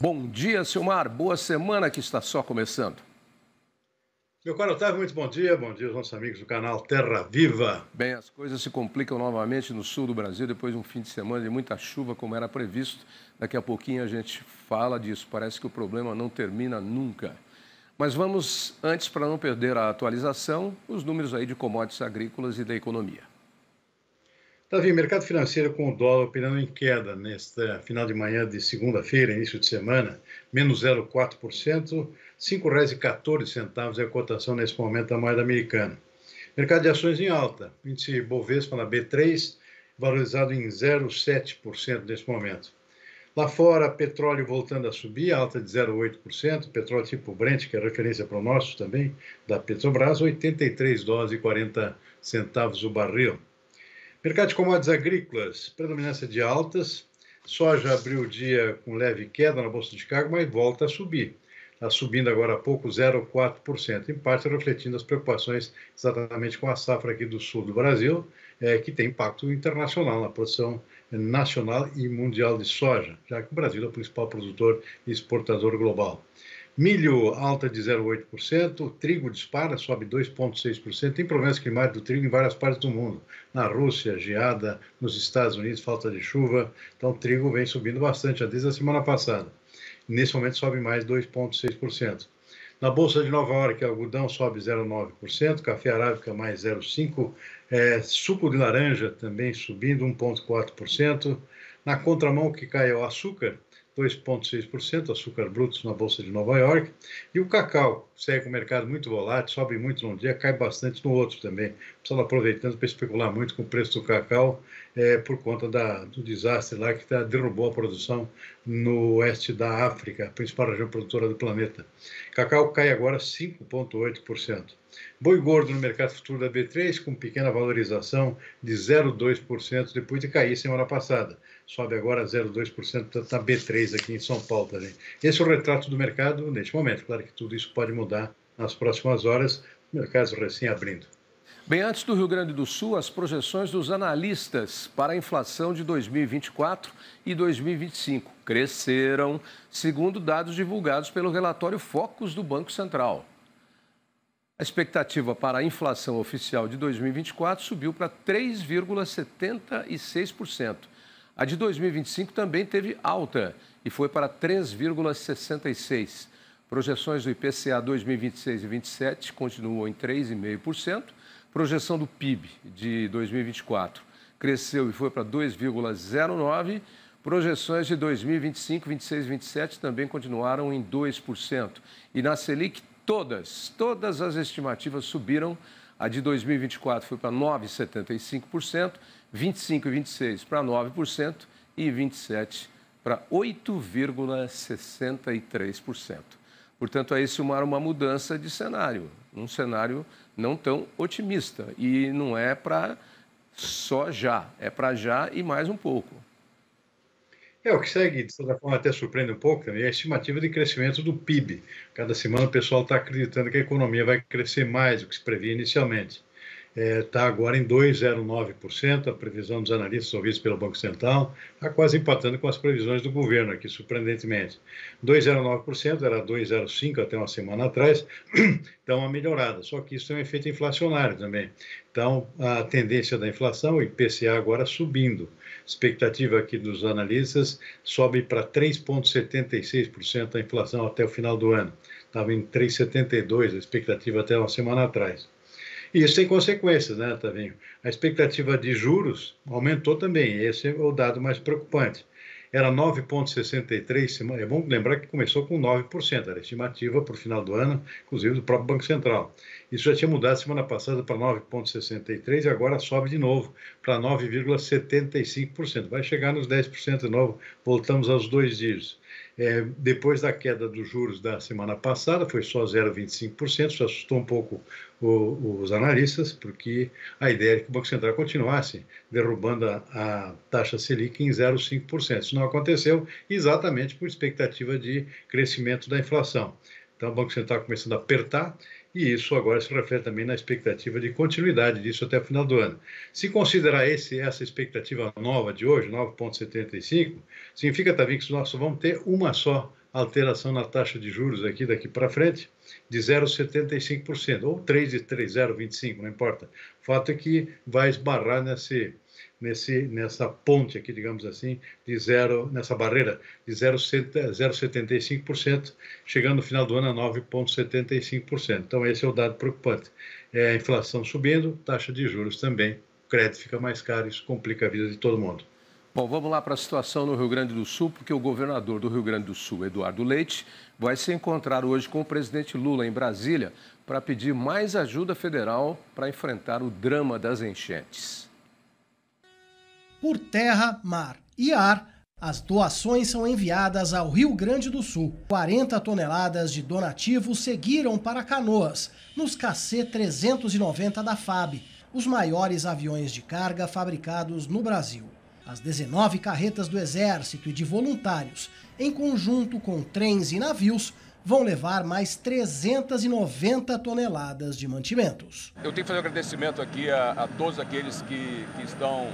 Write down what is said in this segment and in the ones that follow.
Bom dia, Silmar. Boa semana que está só começando. Meu caro Otávio, muito bom dia. Bom dia aos nossos amigos do canal Terra Viva. Bem, as coisas se complicam novamente no sul do Brasil depois de um fim de semana de muita chuva, como era previsto. Daqui a pouquinho a gente fala disso. Parece que o problema não termina nunca. Mas vamos, antes, para não perder a atualização, os números aí de commodities agrícolas e da economia. Davi, mercado financeiro com o dólar operando em queda nesta final de manhã de segunda-feira, início de semana, menos 0,4%, R$ 5,14 é a cotação nesse momento da moeda americana. Mercado de ações em alta, índice Bovespa na B3, valorizado em 0,7% nesse momento. Lá fora, petróleo voltando a subir, alta de 0,8%, petróleo tipo Brent, que é referência para o nosso também, da Petrobras, $83,40 o barril. Mercado de commodities agrícolas, predominância de altas, soja abriu o dia com leve queda na Bolsa de Chicago, mas volta a subir. Está subindo agora há pouco 0,4%, em parte refletindo as preocupações exatamente com a safra aqui do sul do Brasil, que tem impacto internacional na produção nacional e mundial de soja, já que o Brasil é o principal produtor e exportador global. Milho alta de 0,8%, trigo dispara, sobe 2,6%. Tem problemas climáticos do trigo em várias partes do mundo. Na Rússia, geada, nos Estados Unidos, falta de chuva. Então, o trigo vem subindo bastante, já desde a semana passada. Nesse momento, sobe mais 2,6%. Na Bolsa de Nova York, algodão sobe 0,9%, café arábica mais 0,5%, suco de laranja também subindo 1,4%. Na contramão, que cai é o açúcar, 2,6%, açúcar brutos na Bolsa de Nova York. E o cacau segue com o mercado muito volátil, sobe muito num dia, cai bastante no outro também. Pessoal aproveitando para especular muito com o preço do cacau, por conta do desastre lá que derrubou a produção no oeste da África, a principal região produtora do planeta. Cacau cai agora 5,8%. Boi gordo no mercado futuro da B3, com pequena valorização de 0,2% depois de cair semana passada. Sobe agora 0,2% na B3 aqui em São Paulo também. Esse é o retrato do mercado neste momento. Claro que tudo isso pode mudar nas próximas horas, mercados recém abrindo. Bem, antes do Rio Grande do Sul, as projeções dos analistas para a inflação de 2024 e 2025 cresceram, segundo dados divulgados pelo relatório Focus do Banco Central. A expectativa para a inflação oficial de 2024 subiu para 3,76%. A de 2025 também teve alta e foi para 3,66%. Projeções do IPCA 2026 e 2027 continuam em 3,5%. Projeção do PIB de 2024 cresceu e foi para 2,09%. Projeções de 2025, 26 e 27 também continuaram em 2%. E na Selic, todas as estimativas subiram. A de 2024 foi para 9,75%, 25 e 26 para 9% e 27 para 8,63%. Portanto, aí Silmar, uma mudança de cenário, um cenário não tão otimista. E não é para só já, é para já e mais um pouco. O que segue, de certa forma, até surpreende um pouco também, é a estimativa de crescimento do PIB. Cada semana o pessoal está acreditando que a economia vai crescer mais do que se previa inicialmente. Está agora em 2,09%, a previsão dos analistas ouvidos pelo Banco Central, está quase empatando com as previsões do governo aqui, surpreendentemente. 2,09% era 2,05% até uma semana atrás, então uma melhorada, só que isso tem um efeito inflacionário também. Então, a tendência da inflação, o IPCA agora subindo. Expectativa aqui dos analistas sobe para 3,76% a inflação até o final do ano. Estava em 3,72% a expectativa até uma semana atrás. E isso tem consequências, né, Tavinho? A expectativa de juros aumentou também, esse é o dado mais preocupante. Era 9,63%, é bom lembrar que começou com 9%, era a estimativa para o final do ano, inclusive do próprio Banco Central. Isso já tinha mudado semana passada para 9,63% e agora sobe de novo para 9,75%. Vai chegar nos 10% de novo, voltamos aos 2 dígitos. Depois da queda dos juros da semana passada, foi só 0,25%, isso assustou um pouco os analistas, porque a ideia é que o Banco Central continuasse derrubando a taxa Selic em 0,5%. Isso não aconteceu exatamente por expectativa de crescimento da inflação. Então, o Banco Central começando a apertar e isso agora se refere também na expectativa de continuidade disso até o final do ano. Se considerar essa expectativa nova de hoje, 9,75, significa, Tavi, que nós vamos ter uma só alteração na taxa de juros daqui para frente, de 0,75%, ou 0,25%, não importa. O fato é que vai esbarrar nessa ponte aqui, digamos assim, nessa barreira de 0,75%, chegando no final do ano a 9,75%. Então, esse é o dado preocupante. É a inflação subindo, taxa de juros também, o crédito fica mais caro, isso complica a vida de todo mundo. Bom, vamos lá para a situação no Rio Grande do Sul, porque o governador do Rio Grande do Sul, Eduardo Leite, vai se encontrar hoje com o presidente Lula em Brasília para pedir mais ajuda federal para enfrentar o drama das enchentes. Por terra, mar e ar, as doações são enviadas ao Rio Grande do Sul. 40 toneladas de donativos seguiram para Canoas, nos KC-390 da FAB, os maiores aviões de carga fabricados no Brasil. As 19 carretas do Exército e de voluntários, em conjunto com trens e navios, vão levar mais 390 toneladas de mantimentos. Eu tenho que fazer um agradecimento aqui a todos aqueles que estão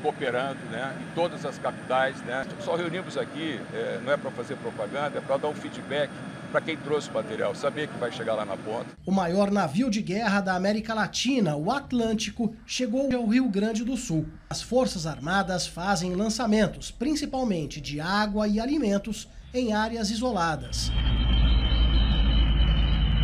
cooperando, né, em todas as capitais, né. Só reunimos aqui, não é para fazer propaganda, é para dar um feedback para quem trouxe o material, saber que vai chegar lá na ponta. O maior navio de guerra da América Latina, o Atlântico, chegou ao Rio Grande do Sul. As Forças Armadas fazem lançamentos, principalmente de água e alimentos, em áreas isoladas.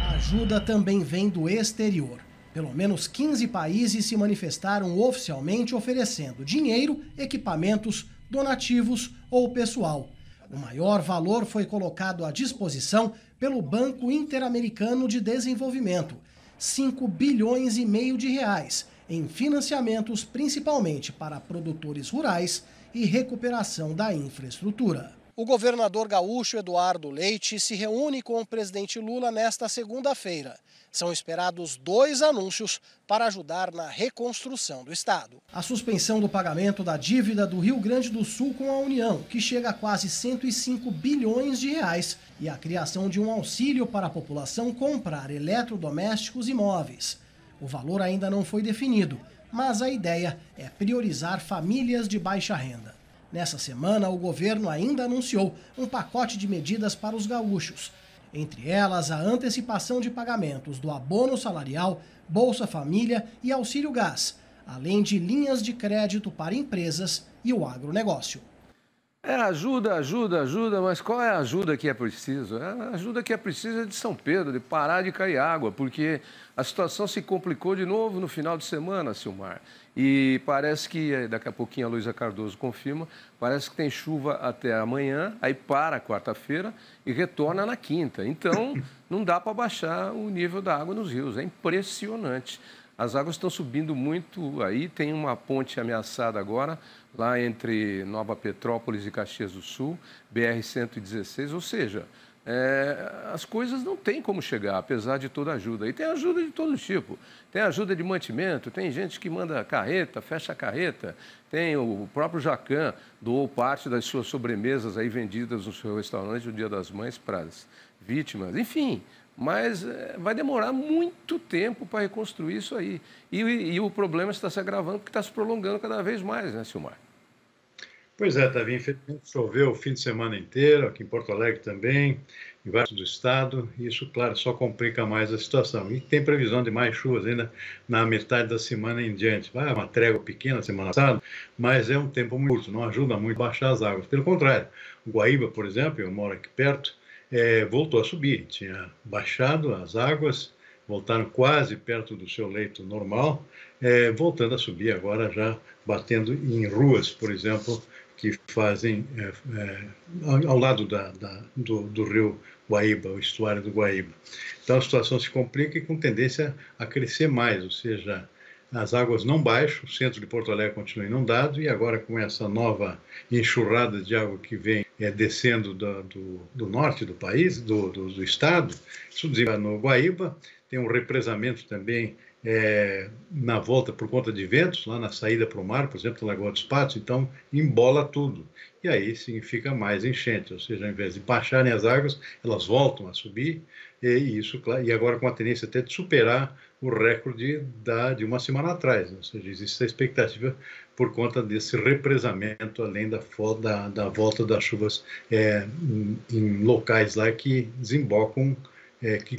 A ajuda também vem do exterior. Pelo menos 15 países se manifestaram oficialmente oferecendo dinheiro, equipamentos, donativos ou pessoal. O maior valor foi colocado à disposição pelo Banco Interamericano de Desenvolvimento, 5,5 bilhões de reais, em financiamentos principalmente para produtores rurais e recuperação da infraestrutura. O governador gaúcho Eduardo Leite se reúne com o presidente Lula nesta segunda-feira. São esperados 2 anúncios para ajudar na reconstrução do estado. A suspensão do pagamento da dívida do Rio Grande do Sul com a União, que chega a quase 105 bilhões de reais, e a criação de um auxílio para a população comprar eletrodomésticos e móveis. O valor ainda não foi definido, mas a ideia é priorizar famílias de baixa renda. Nessa semana, o governo ainda anunciou um pacote de medidas para os gaúchos. Entre elas, a antecipação de pagamentos do abono salarial, Bolsa Família e Auxílio Gás, além de linhas de crédito para empresas e o agronegócio. Ajuda, mas qual é a ajuda que é preciso? A ajuda que é preciso é de São Pedro, de parar de cair água, porque a situação se complicou de novo no final de semana, Silmar. E parece que, daqui a pouquinho a Luísa Cardoso confirma, parece que tem chuva até amanhã, aí para quarta-feira e retorna na quinta. Então, não dá para baixar o nível da água nos rios, é impressionante. As águas estão subindo muito aí, tem uma ponte ameaçada agora, lá entre Nova Petrópolis e Caxias do Sul, BR-116, ou seja, as coisas não têm como chegar, apesar de toda a ajuda. E tem ajuda de todo tipo, tem ajuda de mantimento, tem gente que manda carreta, fecha a carreta, tem o próprio Jacan, doou parte das suas sobremesas aí vendidas no seu restaurante no Dia das Mães para as vítimas, enfim... Mas vai demorar muito tempo para reconstruir isso aí. E o problema está se agravando porque está se prolongando cada vez mais, né, Silmar? Pois é, Tavi, infelizmente choveu o fim de semana inteiro, aqui em Porto Alegre também, em vários do estado, e isso, claro, só complica mais a situação. E tem previsão de mais chuvas ainda na metade da semana em diante. Vai uma trégua pequena semana passada, mas é um tempo muito curto, não ajuda muito a baixar as águas. Pelo contrário, o Guaíba, por exemplo, eu moro aqui perto, voltou a subir, tinha baixado as águas, voltaram quase perto do seu leito normal, voltando a subir agora já batendo em ruas, por exemplo, que fazem ao lado do rio Guaíba, o estuário do Guaíba. Então a situação se complica e com tendência a crescer mais, ou seja, as águas não baixam, o centro de Porto Alegre continua inundado e agora com essa nova enxurrada de água que vem descendo do norte do país, do estado, isso desemboca no Guaíba, tem um represamento também na volta por conta de ventos, lá na saída para o mar, por exemplo, na Lagoa dos Patos, então embola tudo. E aí significa mais enchente, ou seja, ao invés de baixarem as águas, elas voltam a subir, e agora com a tendência até de superar o recorde de uma semana atrás. Ou seja, existe essa expectativa por conta desse represamento, além da volta das chuvas em locais lá que desembocam,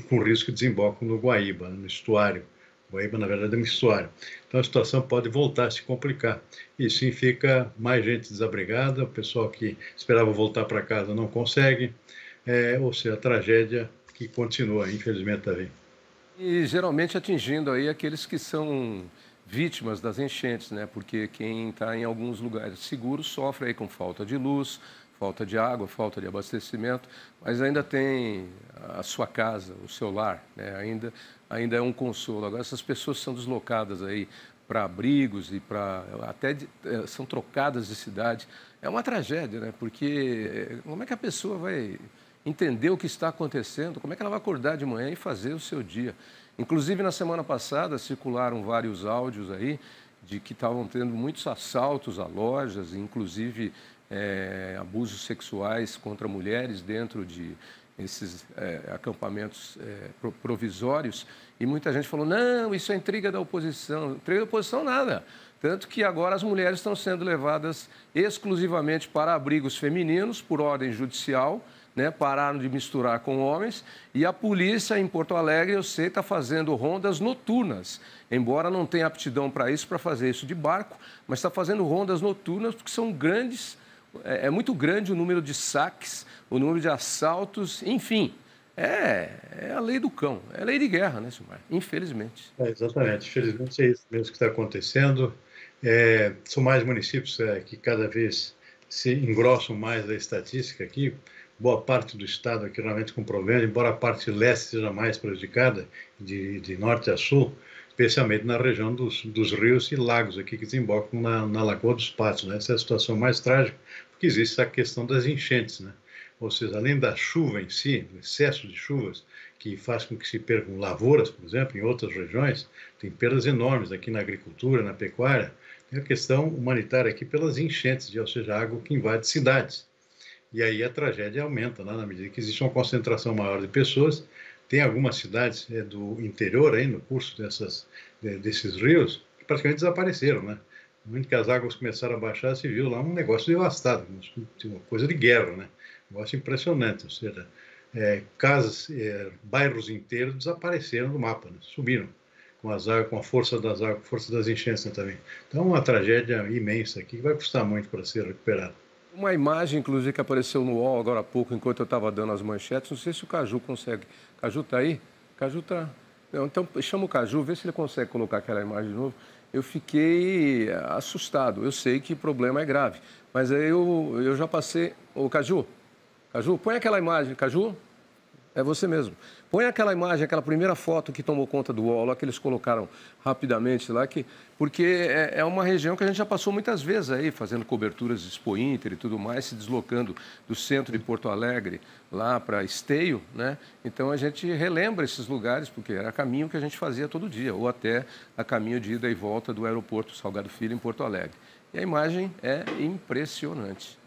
com risco de desembocam no Guaíba, no estuário. Guaíba, na verdade, é um estuário. Então, a situação pode voltar a se complicar. Isso significa mais gente desabrigada, o pessoal que esperava voltar para casa não consegue, ou seja, a tragédia que continua, infelizmente, também. E geralmente atingindo aí aqueles que são vítimas das enchentes, né? Porque quem está em alguns lugares seguros sofre aí com falta de luz, falta de água, falta de abastecimento, mas ainda tem a sua casa, o seu lar, né? Ainda é um consolo. Agora, essas pessoas são deslocadas aí para abrigos e são trocadas de cidade. É uma tragédia, né? Porque como é que a pessoa vai entender o que está acontecendo? Como é que ela vai acordar de manhã e fazer o seu dia? Inclusive, na semana passada, circularam vários áudios aí de que estavam tendo muitos assaltos a lojas, inclusive abusos sexuais contra mulheres dentro de esses acampamentos provisórios, e muita gente falou, não, isso é intriga da oposição. Intriga da oposição nada. Tanto que agora as mulheres estão sendo levadas exclusivamente para abrigos femininos, por ordem judicial, né? Pararam de misturar com homens, e a polícia em Porto Alegre, eu sei, está fazendo rondas noturnas, embora não tenha aptidão para isso, para fazer isso de barco, mas está fazendo rondas noturnas porque são grandes. É muito grande o número de saques, o número de assaltos, enfim, é a lei do cão, é a lei de guerra, né, Silmar? Infelizmente. Exatamente, infelizmente é isso mesmo que está acontecendo. São mais municípios que cada vez se engrossam mais da estatística aqui. Boa parte do estado aqui realmente com problema, embora a parte leste seja mais prejudicada, de norte a sul, especialmente na região dos rios e lagos aqui que desembocam na Lagoa dos Patos, né? Essa é a situação mais trágica, porque existe a questão das enchentes, né? Ou seja, além da chuva em si, o excesso de chuvas, que faz com que se percam lavouras, por exemplo, em outras regiões, tem perdas enormes aqui na agricultura, na pecuária, tem a questão humanitária aqui pelas enchentes, ou seja, água que invade cidades. E aí a tragédia aumenta, né? Na medida que existe uma concentração maior de pessoas. Tem algumas cidades do interior aí no curso desses rios que praticamente desapareceram, né? No momento que as águas começaram a baixar, se viu lá um negócio devastado, uma coisa de guerra, né? Um negócio impressionante, ou seja, casas, bairros inteiros desapareceram do mapa, né? Subiram com as águas, com a força das águas, força das enchentes, né, também. Então, uma tragédia imensa aqui que vai custar muito para ser recuperada. Uma imagem, inclusive, que apareceu no UOL agora há pouco, enquanto eu estava dando as manchetes, não sei se o Caju consegue. Caju está aí? Caju está... Então, chama o Caju, vê se ele consegue colocar aquela imagem de novo. Eu fiquei assustado. Eu sei que o problema é grave, mas aí eu já passei... Ô, Caju, põe aquela imagem. Caju, é você mesmo. Põe aquela imagem, aquela primeira foto que tomou conta do UOL, lá que eles colocaram rapidamente lá, porque é uma região que a gente já passou muitas vezes aí, fazendo coberturas de Expo Inter e tudo mais, se deslocando do centro de Porto Alegre lá para Esteio, né? Então a gente relembra esses lugares, porque era caminho que a gente fazia todo dia, ou até a caminho de ida e volta do aeroporto Salgado Filho em Porto Alegre. E a imagem é impressionante,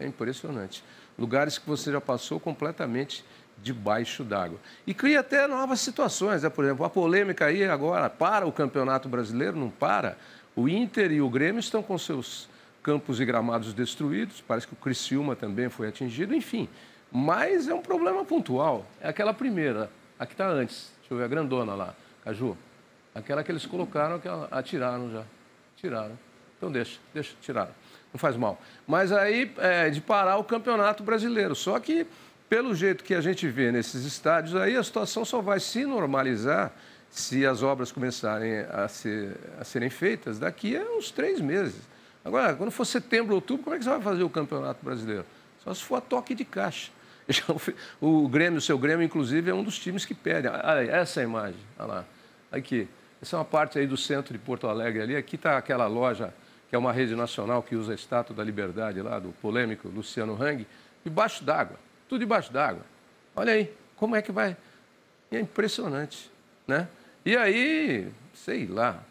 Lugares que você já passou completamente debaixo d'água. E cria até novas situações, né? Por exemplo, a polêmica aí agora para o Campeonato Brasileiro, não para. O Inter e o Grêmio estão com seus campos e gramados destruídos, parece que o Criciúma também foi atingido, enfim. Mas é um problema pontual. É aquela primeira, a que está antes, deixa eu ver, a grandona lá, Caju. Aquela que eles colocaram, que atiraram já. Tiraram. Então deixa, tiraram. Não faz mal. Mas aí, de parar o Campeonato Brasileiro. Só que, pelo jeito que a gente vê nesses estádios, aí a situação só vai se normalizar se as obras começarem a serem feitas daqui a uns 3 meses. Agora, quando for setembro, outubro, como é que você vai fazer o Campeonato Brasileiro? Só se for a toque de caixa. O Grêmio, o seu Grêmio, inclusive, é um dos times que pede. Olha essa imagem, olha lá. Aqui. Essa é uma parte aí do centro de Porto Alegre ali. Aqui está aquela loja, que é uma rede nacional que usa a Estátua da Liberdade lá, do polêmico Luciano Hang, debaixo d'água. Tudo debaixo d'água. Olha aí, como é que vai? E é impressionante, né? E aí, sei lá,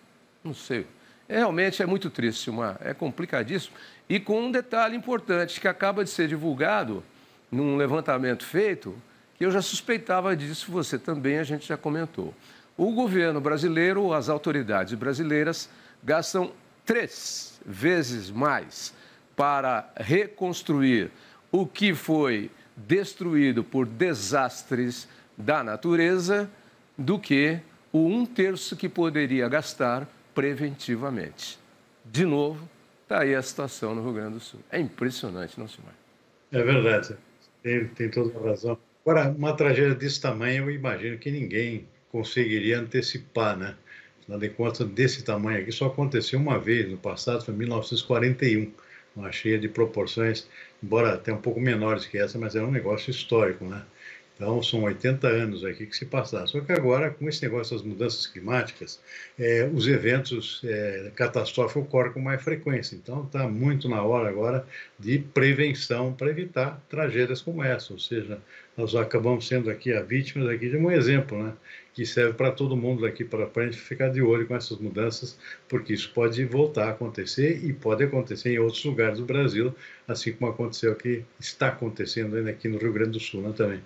não sei. Realmente é muito triste, é complicadíssimo. E com um detalhe importante que acaba de ser divulgado num levantamento feito, que eu já suspeitava disso, você também, a gente já comentou. O governo brasileiro, as autoridades brasileiras, gastam 3 vezes mais para reconstruir o que foi destruído por desastres da natureza do que o 1/3 que poderia gastar preventivamente. De novo, está aí a situação no Rio Grande do Sul. É impressionante, não, Silmar? É verdade, tem toda a razão. Agora, uma tragédia desse tamanho, eu imagino que ninguém conseguiria antecipar, né? Afinal de contas, desse tamanho aqui, só aconteceu uma vez no passado, foi em 1941, uma cheia de proporções, embora até um pouco menores que essa, mas era um negócio histórico, né? Então, são 80 anos aqui que se passaram. Só que agora, com esse negócio das mudanças climáticas, os eventos catastróficos ocorrem com mais frequência. Então, está muito na hora agora de prevenção para evitar tragédias como essa. Ou seja, nós acabamos sendo aqui a vítimas aqui de um exemplo, né? Que serve para todo mundo daqui para frente ficar de olho com essas mudanças, porque isso pode voltar a acontecer e pode acontecer em outros lugares do Brasil, assim como aconteceu aqui, está acontecendo ainda aqui no Rio Grande do Sul, né, também.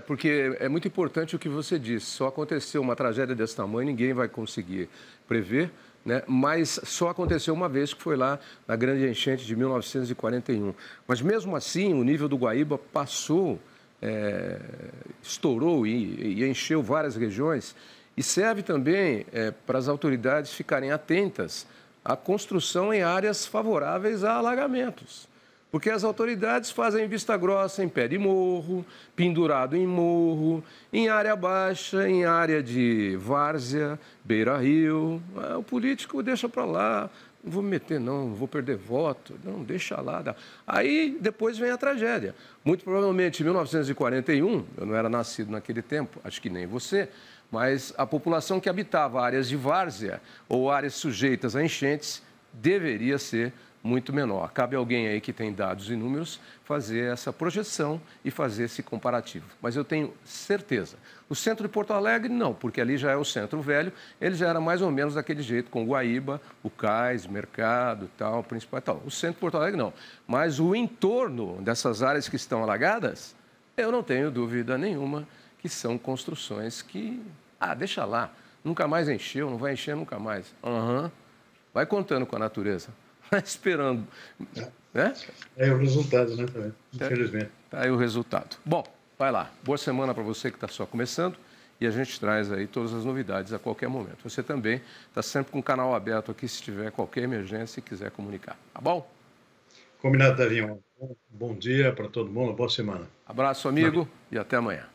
Porque é muito importante o que você disse. Só aconteceu uma tragédia desse tamanho, ninguém vai conseguir prever, né? Mas só aconteceu uma vez, que foi lá na grande enchente de 1941. Mas mesmo assim, o nível do Guaíba passou, estourou e encheu várias regiões. E serve também para as autoridades ficarem atentas à construção em áreas favoráveis a alagamentos. Porque as autoridades fazem vista grossa em pé de morro, pendurado em morro, em área baixa, em área de várzea, beira-rio. O político deixa para lá, não vou me meter não vou perder voto, não, deixa lá. Aí depois vem a tragédia. Muito provavelmente em 1941, eu não era nascido naquele tempo, acho que nem você, mas a população que habitava áreas de várzea ou áreas sujeitas a enchentes deveria ser muito menor. Cabe a alguém aí que tem dados e números fazer essa projeção e fazer esse comparativo. Mas eu tenho certeza. O centro de Porto Alegre, não, porque ali já é o centro velho, ele já era mais ou menos daquele jeito, com Guaíba, o Cais, Mercado, tal, Principal e tal. O centro de Porto Alegre, não. Mas o entorno dessas áreas que estão alagadas, eu não tenho dúvida nenhuma que são construções que... deixa lá, nunca mais encheu, não vai encher nunca mais. Vai contando com a natureza. Esperando. Né? É o resultado, né, também, infelizmente. Tá aí o resultado. Bom, vai lá. Boa semana para você que está só começando e a gente traz aí todas as novidades a qualquer momento. Você também está sempre com o canal aberto aqui se tiver qualquer emergência e quiser comunicar. Tá bom? Combinado, Davinho. Bom dia para todo mundo, boa semana. Abraço, amigo, e até amanhã.